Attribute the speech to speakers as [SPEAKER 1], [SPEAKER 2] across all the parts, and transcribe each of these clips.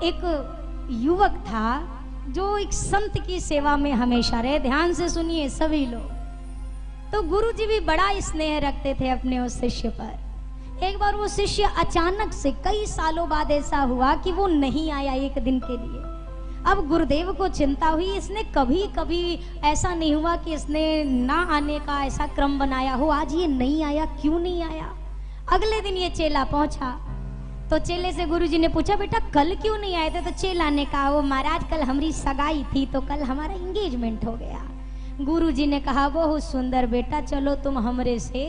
[SPEAKER 1] एक युवक था जो एक संत की सेवा में हमेशा रहे। ध्यान से सुनिए सभी लोग। तो गुरुजी भी बड़ा स्नेह रखते थे अपने उस शिष्य पर। एक बार वो शिष्य अचानक से कई सालों बाद ऐसा हुआ कि वो नहीं आया एक दिन के लिए। अब गुरुदेव को चिंता हुई, इसने कभी कभी ऐसा नहीं हुआ कि इसने ना आने का ऐसा क्रम बनाया हो, आज ये नहीं आया, क्यों नहीं आया। अगले दिन ये चेला पहुंचा तो चेले से गुरुजी ने पूछा, बेटा कल क्यों नहीं आए थे। तो चेला ने कहा, वो महाराज कल हमारी सगाई थी तो कल हमारा एंगेजमेंट हो गया। गुरुजी ने कहा, बहुत सुंदर बेटा, चलो तुम हमरे से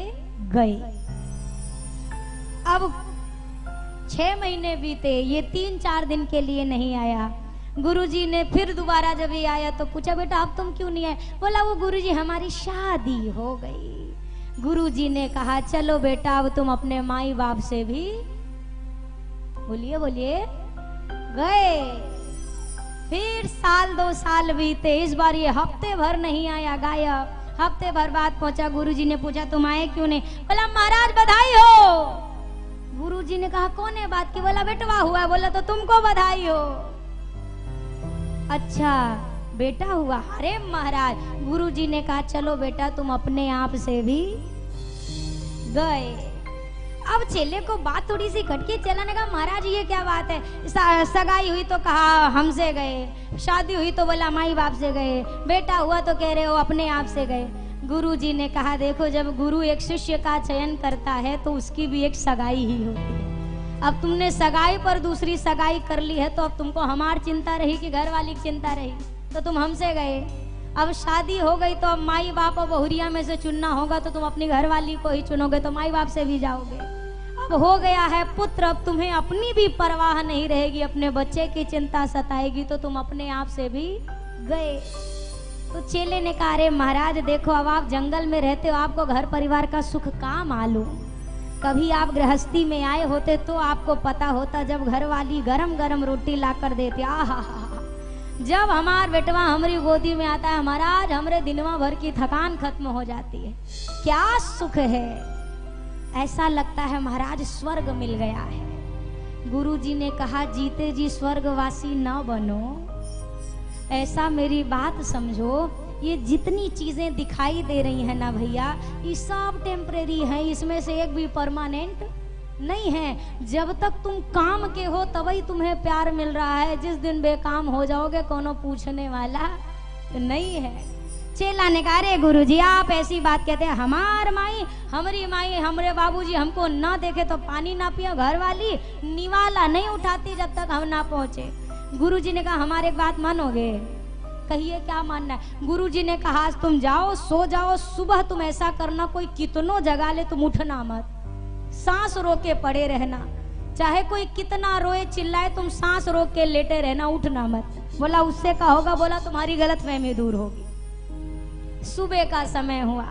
[SPEAKER 1] गए। अब 6 महीने बीते, ये 3-4 दिन के लिए नहीं आया। गुरुजी ने फिर दोबारा जब ये आया तो पूछा, बेटा अब तुम क्यों नहीं आए। बोला, वो गुरुजी हमारी शादी हो गई। गुरुजी ने कहा, चलो बेटा अब तुम अपने माई बाप से भी, बोलिए बोलिए, गए। फिर 1-2 साल बीते, इस बार ये हफ्ते भर नहीं आया, गायब। हफ्ते भर बाद पहुंचा, गुरुजी ने पूछा, तुम आए क्यों नहीं। बोला, महाराज बधाई हो। गुरुजी ने कहा, कौन है बात की। बोला, बेटवा हुआ। बोला, तो तुमको बधाई हो। अच्छा बेटा हुआ। अरे महाराज, गुरुजी ने कहा, चलो बेटा तुम अपने आप से भी गए। अब चेले को बात थोड़ी सी खटकी। चेला ने कहा, महाराज ये क्या बात है, सगाई हुई तो कहा हमसे गए, शादी हुई तो बोला माई बाप से गए, बेटा हुआ तो कह रहे हो अपने आप से गए। गुरुजी ने कहा, देखो जब गुरु एक शिष्य का चयन करता है तो उसकी भी एक सगाई ही होती है। अब तुमने सगाई पर दूसरी सगाई कर ली है तो अब तुमको हमार चिंता रही कि घर वाली की चिंता रही, तो तुम हमसे गए। अब शादी हो गई तो अब माई बाप और बहुरिया में से चुनना होगा तो तुम अपनी घर वाली को ही चुनोगे, तो माई बाप से भी जाओगे। अब हो गया है पुत्र, अब तुम्हें अपनी भी परवाह नहीं रहेगी, अपने बच्चे की चिंता सताएगी, तो तुम अपने आप से भी गए। तो चेले ने कहा, अरे महाराज देखो, अब आप जंगल में रहते हो, आपको घर परिवार का सुख का मालूम। कभी आप गृहस्थी में आए होते तो आपको पता होता, जब घर वाली गरम गरम रोटी ला कर देती, आहा, जब हमार बेटवा हमारी गोदी में आता है महाराज, हमारे दिनवा भर की थकान खत्म हो जाती है। क्या सुख है, ऐसा लगता है महाराज स्वर्ग मिल गया है। गुरुजी ने कहा, जीते जी स्वर्गवासी न बनो, ऐसा मेरी बात समझो। ये जितनी चीजें दिखाई दे रही है ना भैया, ये सब टेम्परेरी है, इसमें से एक भी परमानेंट नहीं है। जब तक तुम काम के हो तभी तुम्हें प्यार मिल रहा है, जिस दिन बेकाम हो जाओगे कोनो पूछने वाला नहीं है। चेला ने कहा, अरे गुरुजी आप ऐसी बात कहते हैं, हमारी माई हमारे बाबूजी हमको ना देखे तो पानी ना पिए, घर वाली निवाला नहीं उठाती जब तक हम ना पहुंचे। गुरुजी ने कहा, हमारे एक बात मानोगे। कहिए क्या मानना है। गुरुजी ने कहा, तुम जाओ सो जाओ, सुबह तुम ऐसा करना, कोई कितनो जगा ले तुम उठना मत, सांस रोक के पड़े रहना, चाहे कोई कितना रोए चिल्लाए तुम सांस रोक के लेटे रहना, उठना मत। बोला, उससे क्या होगा। बोला, तुम्हारी गलतफहमी दूर होगी। सुबह का समय हुआ,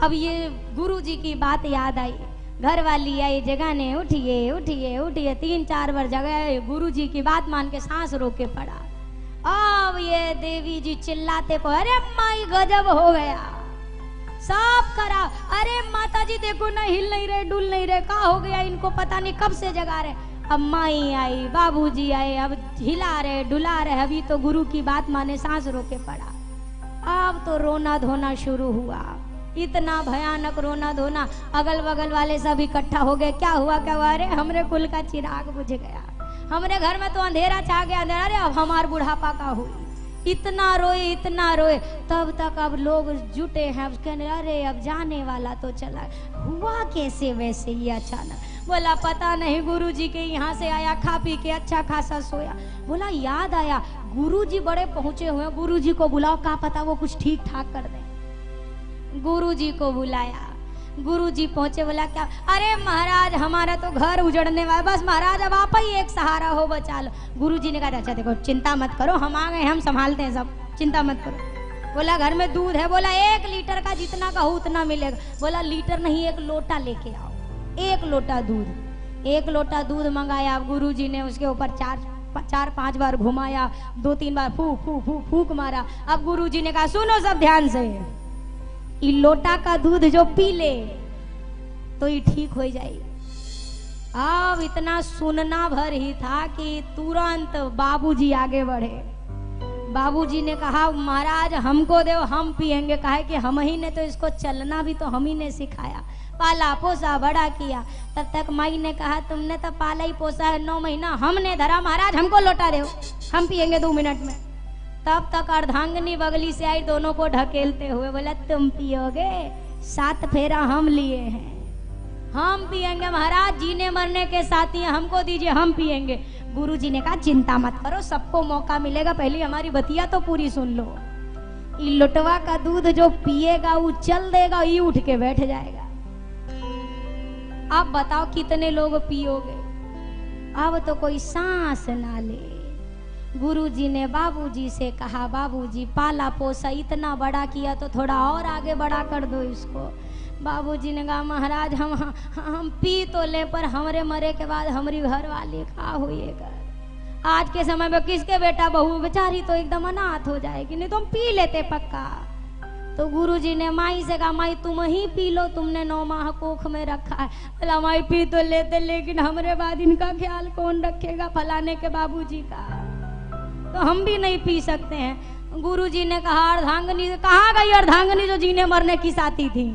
[SPEAKER 1] अब ये गुरुजी की बात याद आई, घर वाली आई जगाने, उठिए उठिए उठिए, 3-4 बार जगाए, गुरुजी की बात मान के सांस रोक के पड़ा। अब ये देवी जी चिल्लाते पड़े, अरे माई गजब हो गया, साफ करा। अरे माता जी देखो ना, हिल नहीं रहे, डुल नहीं रहे, क्या हो गया इनको, पता नहीं कब से जगा रहे। अब माई आई, बाबूजी आए, अब हिला रहे डुला रहे, अभी तो गुरु की बात माने सांस रोके पड़ा। अब तो रोना धोना शुरू हुआ, इतना भयानक रोना धोना, अगल बगल वाले सब इकट्ठा हो गए। क्या हुआ क्या हुआ। अरे हमरे कुल का चिराग बुझ गया, हमरे घर में तो अंधेरा छा गया। अरे अब हमार बुढ़ापा का हुई। इतना रोए, तब तक अब लोग जुटे हैं, अब कहने, अरे अब जाने वाला तो चला, हुआ कैसे वैसे ही अचानक। बोला, पता नहीं, गुरुजी के यहाँ से आया, खा पी के अच्छा खासा सोया। बोला, याद आया गुरुजी बड़े पहुंचे हुए, गुरुजी को बुलाओ, क्या पता वो कुछ ठीक ठाक कर दे। गुरुजी को बुलाया, गुरुजी पहुंचे। बोला, क्या। अरे महाराज हमारा तो घर उजड़ने वाला, बस महाराज अब आप ही एक सहारा हो, बचा लो। गुरुजी ने कहा, अच्छा देखो चिंता मत करो, हम आ गए, हम संभालते हैं सब, चिंता मत करो। बोला, घर में दूध है। बोला, 1 लीटर का जितना कहो उतना मिलेगा। बोला, लीटर नहीं, 1 लोटा लेके आओ, 1 लोटा दूध। 1 लोटा दूध मंगाया। गुरुजी ने उसके ऊपर 4-5 बार घुमाया, 2-3 बार फूक मारा। अब गुरुजी ने कहा, सुनो सब ध्यान से, ये लोटा का दूध जो पी ले तो ये ठीक हो जाएगी। अब इतना सुनना भर ही था कि तुरंत बाबूजी आगे बढ़े। बाबूजी ने कहा महाराज हमको दो, हम पिएंगे। कहा कि हम ही ने तो इसको चलना भी तो हम ही ने सिखाया, पाला पोसा बड़ा किया। तब तक माई ने कहा तुमने तो पाला ही पोसा है 9 महीना, हमने धरा, महाराज हमको लौटा दो, हम पिएंगे 2 मिनट में। तब तक अर्धांगिनी बगली से आई, दोनों को ढकेलते हुए बोला तुम पियोगे, 7 फेरा हम लिए हैं, हम पिएंगे महाराज, जीने मरने के साथी हैं, हमको दीजिए, हम पिएंगे। गुरुजी ने कहा चिंता मत करो, सबको मौका मिलेगा, पहले हमारी बतिया तो पूरी सुन लो। ये लुटवा का दूध जो पिएगा वो चल देगा, ये उठ के बैठ जाएगा। अब बताओ कितने लोग पियोगे? अब तो कोई सांस ना ले। गुरुजी ने बाबूजी से कहा बाबूजी पाला पोसा इतना बड़ा किया तो थोड़ा और आगे बड़ा कर दो इसको। बाबूजी ने कहा महाराज हम पी तो ले, पर हमरे मरे के बाद हमारी घर वाली का होइएगा। आज के समय में किसके बेटा बहू बेचारी तो एकदम अनाथ हो जाएगी, नहीं तो हम पी लेते पक्का। तो गुरुजी ने माई से कहा माई तुम ही पी लो, तुमने 9 माह कोख में रखा है। बोला माई पी तो लेते, लेकिन हमरे बाद इनका ख्याल कौन रखेगा, फलाने के बाबूजी का, तो हम भी नहीं पी सकते हैं। गुरुजी ने कहा अर्धांगिनी, कहाँ गई अर्धांगिनी जो जीने मरने की साथी थी?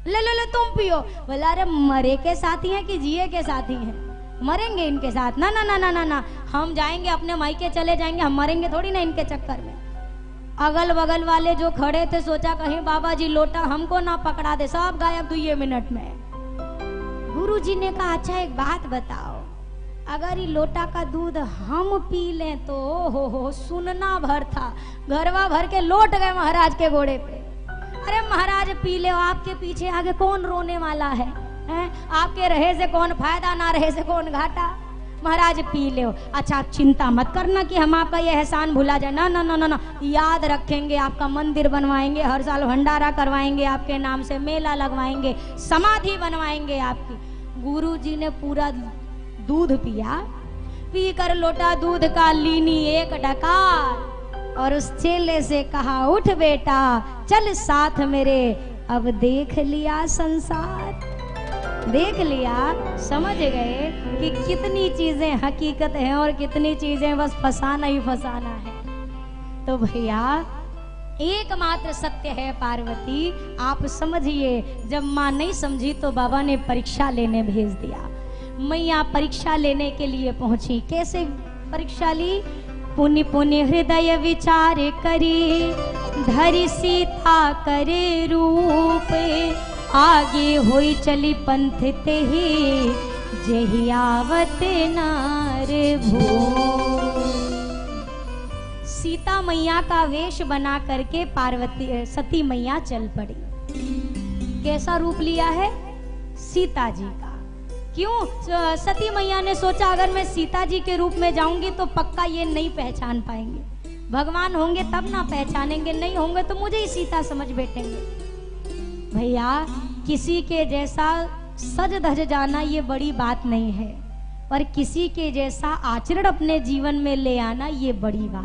[SPEAKER 1] ले ले ले तुम पियो। बोला अरे मरे के साथी हैं कि जिए के साथी हैं? मरेंगे इनके साथ। ना ना ना ना ना ना, हम जाएंगे अपने मायके चले जाएंगे, हम मरेंगे थोड़ी ना इनके चक्कर में। अगल बगल वाले जो खड़े थे सोचा कहीं बाबा जी लोटा हमको ना पकड़ा दे, सब गायब 2 मिनट में। गुरुजी ने कहा अच्छा एक बात बताओ, अगर ये लोटा का दूध हम पी लें तो हो सुनना भर था, घरवा भर के लौट गए महाराज के घोड़े पे। अरे महाराज पी ले, आपके पीछे आगे कौन रोने वाला है, हैं? आपके रहे से कौन फायदा, ना रहे से कौन घाटा, महाराज पी ले। अच्छा चिंता मत करना कि हम आपका ये एहसान भुला जाए, ना ना ना ना ना, याद रखेंगे, आपका मंदिर बनवाएंगे, हर साल भंडारा करवाएंगे, आपके नाम से मेला लगवाएंगे, समाधि बनवाएंगे आपकी। गुरुजी ने पूरा दूध पिया, पी कर लोटा दूध का लीनी 1 डकार, और उस चेले से कहा उठ बेटा चल साथ मेरे, अब देख लिया संसार। देख लिया, समझ गए कि कितनी चीजें हकीकत हैं और कितनी चीजें बस फसाना ही फसाना है। तो भैया एकमात्र सत्य है पार्वती, आप समझिए। जब माँ नहीं समझी तो बाबा ने परीक्षा लेने भेज दिया। मैया परीक्षा लेने के लिए पहुंची। कैसे परीक्षा ली? पुनि पुनि हृदय विचार करी, धरि सीता करे रूप, आगे होई चली पंथ ते ही, जेहि आवत नार भो। सीता मैया का वेश बना करके पार्वती सती मैया चल पड़ी। कैसा रूप लिया है? सीता जी का। क्यों? सती मैया ने सोचा अगर मैं सीता जी के रूप में जाऊंगी तो पक्का ये नहीं पहचान पाएंगे, भगवान होंगे तब ना पहचानेंगे, नहीं होंगे तो मुझे ही सीता समझ बैठेंगे। भैया किसी के जैसा सज धज जाना ये बड़ी बात नहीं है, पर किसी के जैसा आचरण अपने जीवन में ले आना ये बड़ी बात।